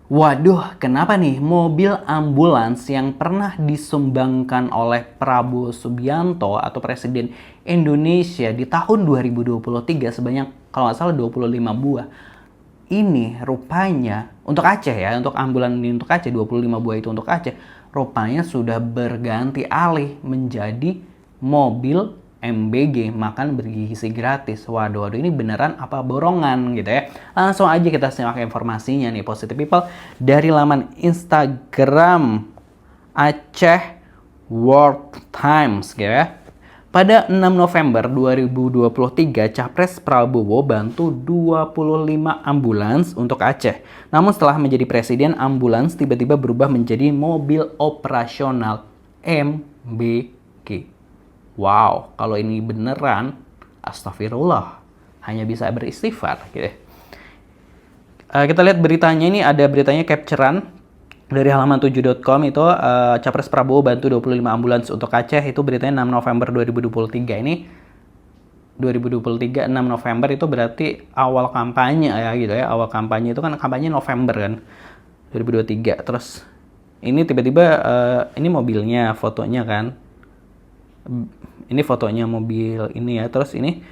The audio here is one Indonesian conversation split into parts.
Waduh, kenapa nih mobil ambulans yang pernah disumbangkan oleh Prabowo Subianto atau Presiden Indonesia di tahun 2023 sebanyak kalau nggak salah 25 buah. Ini rupanya untuk Aceh ya, untuk ambulan ini untuk Aceh, 25 buah itu untuk Aceh, rupanya sudah berganti alih menjadi mobil MBG, makan bergizi gratis. Waduh, waduh, ini beneran apa borongan gitu ya. Langsung aja kita simak informasinya nih Positive People dari laman Instagram Aceh World Times gitu ya. Pada 6 November 2023, Capres Prabowo bantu 25 ambulans untuk Aceh. Namun setelah menjadi presiden, ambulans tiba-tiba berubah menjadi mobil operasional MBG. Wow, kalau ini beneran, astagfirullah, hanya bisa beristighfar gitu. Kita lihat beritanya, ini ada beritanya capturean dari halaman 7.com itu, Capres Prabowo bantu 25 ambulans untuk Aceh, itu beritanya 6 November 2023. Ini 2023 6 November itu berarti awal kampanye ya gitu ya. Awal kampanye itu kan kampanye November kan 2023. Terus ini tiba-tiba ini mobilnya, fotonya kan. Ini fotonya mobil ini ya. Terus ini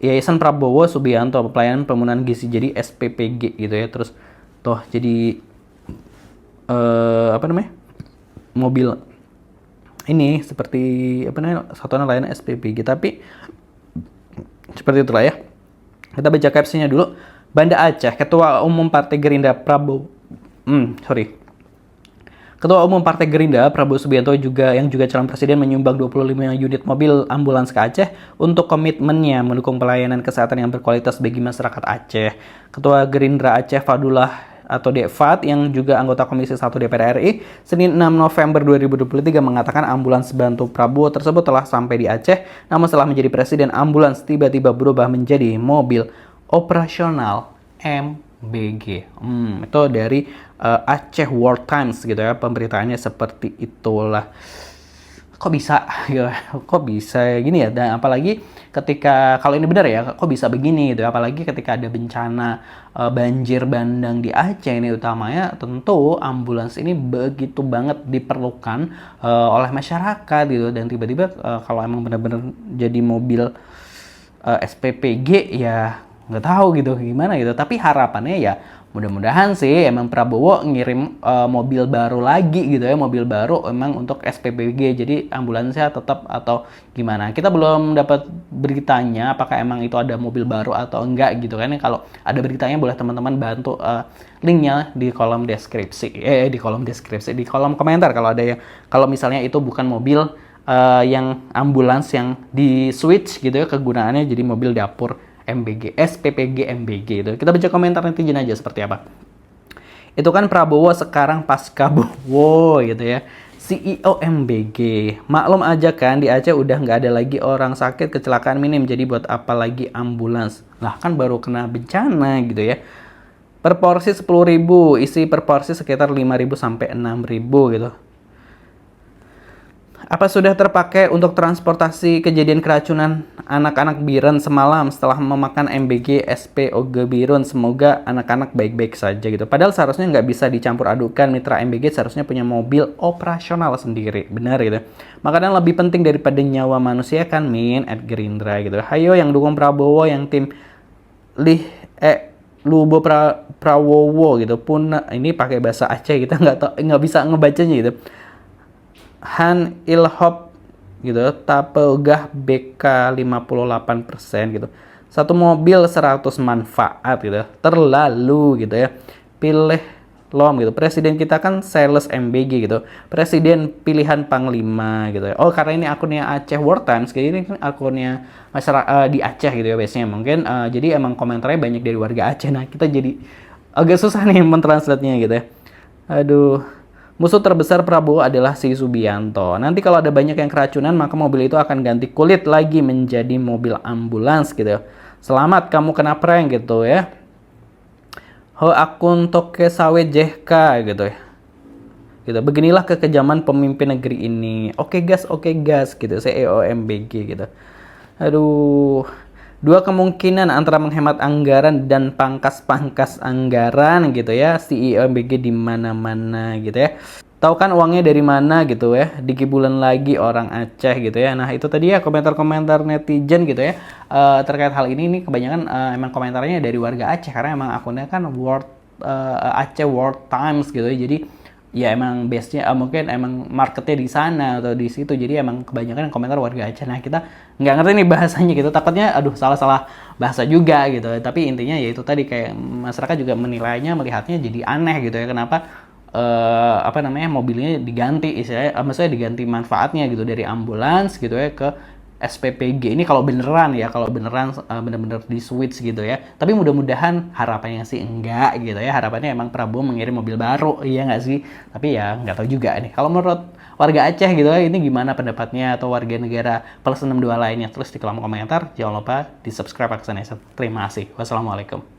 Yayasan Prabowo Subianto Pelayanan Pembunuhan Gizi, jadi SPPG gitu ya. Terus toh jadi apa namanya, mobil ini seperti apa namanya, satuan layanan SPPG, tapi seperti itulah ya. Kita baca captionnya dulu. Banda Aceh, Ketua Umum Partai Gerindra Ketua Umum Partai Gerindra Prabowo Subianto yang juga calon presiden menyumbang 25 unit mobil ambulans ke Aceh untuk komitmennya mendukung pelayanan kesehatan yang berkualitas bagi masyarakat Aceh. Ketua Gerindra Aceh Fadullah atau Dekfat yang juga anggota Komisi 1 DPR RI Senin 6 November 2023 mengatakan ambulans bantu Prabowo tersebut telah sampai di Aceh, namun setelah menjadi presiden ambulans tiba-tiba berubah menjadi mobil operasional MBG. Itu dari Aceh World Times gitu ya, pemberitaannya seperti itulah. Kok bisa ya, kok bisa gini ya, dan apalagi ketika kalau ini benar ya, kok bisa begini gitu, apalagi ketika ada bencana banjir bandang di Aceh ini utamanya, tentu ambulans ini begitu banget diperlukan oleh masyarakat gitu, dan tiba-tiba kalau emang benar-benar jadi mobil SPPG ya nggak tahu gitu gimana gitu, tapi harapannya ya mudah-mudahan sih emang Prabowo ngirim mobil baru lagi gitu ya, mobil baru emang untuk SPPG, jadi ambulansnya tetap atau gimana. Kita belum dapat beritanya apakah emang itu ada mobil baru atau enggak gitu kan. Kalau ada beritanya boleh teman-teman bantu linknya di kolom deskripsi, di kolom komentar kalau ada yang, kalau misalnya itu bukan mobil yang ambulans yang di switch gitu ya kegunaannya jadi mobil dapur MBG, SPPG MBG itu. Kita baca komentar netizen aja seperti apa. Itu kan Prabowo sekarang pasca Bowo gitu ya. CEO MBG. Maklum aja kan di Aceh udah nggak ada lagi orang sakit kecelakaan minim, jadi buat apa lagi ambulans? Lah kan baru kena bencana gitu ya. Per porsi 10.000, isi per porsi sekitar 5.000 sampai 6.000 gitu. Apa sudah terpakai untuk transportasi kejadian keracunan anak-anak Biren semalam setelah memakan MBG SPOG Birun? Semoga anak-anak baik-baik saja gitu. Padahal seharusnya nggak bisa dicampur adukan, mitra MBG seharusnya punya mobil operasional sendiri. Benar gitu. Makanya lebih penting daripada nyawa manusia kan, Min at Gerindra gitu. Hayo yang dukung Prabowo, yang tim Lubo Prawowo gitu pun, ini pakai bahasa Aceh kita nggak bisa ngebacanya gitu. Han Ilhop gitu, Tapegah BK 58% gitu. Satu mobil 100 manfaat gitu. Terlalu gitu ya. Pilih lom gitu. Presiden kita kan sales MBG gitu. Presiden pilihan Panglima gitu ya. Oh, karena ini akunnya Aceh World Times, kayak ini kan akunnya masyarakat di Aceh gitu ya biasanya. Mungkin jadi emang komentarnya banyak dari warga Aceh. Nah, kita jadi agak susah nih mentranslate-nya gitu ya. Aduh. Musuh terbesar Prabowo adalah si Subianto. Nanti kalau ada banyak yang keracunan, maka mobil itu akan ganti kulit lagi menjadi mobil ambulans gitu. Selamat kamu kena prank gitu ya. Ho akun Toke Sawe JK gitu ya. Gitu. Beginilah kekejaman pemimpin negeri ini. Oke gas gitu. CEO MBG gitu. Aduh. Dua kemungkinan antara menghemat anggaran dan pangkas-pangkas anggaran gitu ya. CEO MBG di mana-mana gitu ya. Tahu kan uangnya dari mana gitu ya. Dikit bulan lagi orang Aceh gitu ya. Nah itu tadi ya komentar-komentar netizen gitu ya. Terkait hal ini kebanyakan emang komentarnya dari warga Aceh. Karena emang akunnya kan Aceh World Times gitu ya. Jadi ya emang base-nya mungkin emang marketnya di sana atau di situ, jadi emang kebanyakan komentar warga Aceh. Nah kita nggak ngerti nih bahasanya gitu, takutnya aduh salah-salah bahasa juga gitu, tapi intinya ya itu tadi kayak masyarakat juga menilainya, melihatnya jadi aneh gitu ya, kenapa apa namanya mobilnya diganti istilahnya, maksudnya diganti manfaatnya gitu dari ambulans gitu ya ke SPPG. Ini kalau beneran ya, kalau beneran bener-bener di switch gitu ya. Tapi mudah-mudahan harapannya sih enggak gitu ya. Harapannya emang Prabowo mengirim mobil baru, iya nggak sih? Tapi ya nggak tahu juga nih. Kalau menurut warga Aceh gitu ya, ini gimana pendapatnya, atau warga negara plus 62 lainnya? Tulis di kolom komentar. Jangan lupa di subscribe Aksa Nation. Terima kasih. Wassalamualaikum.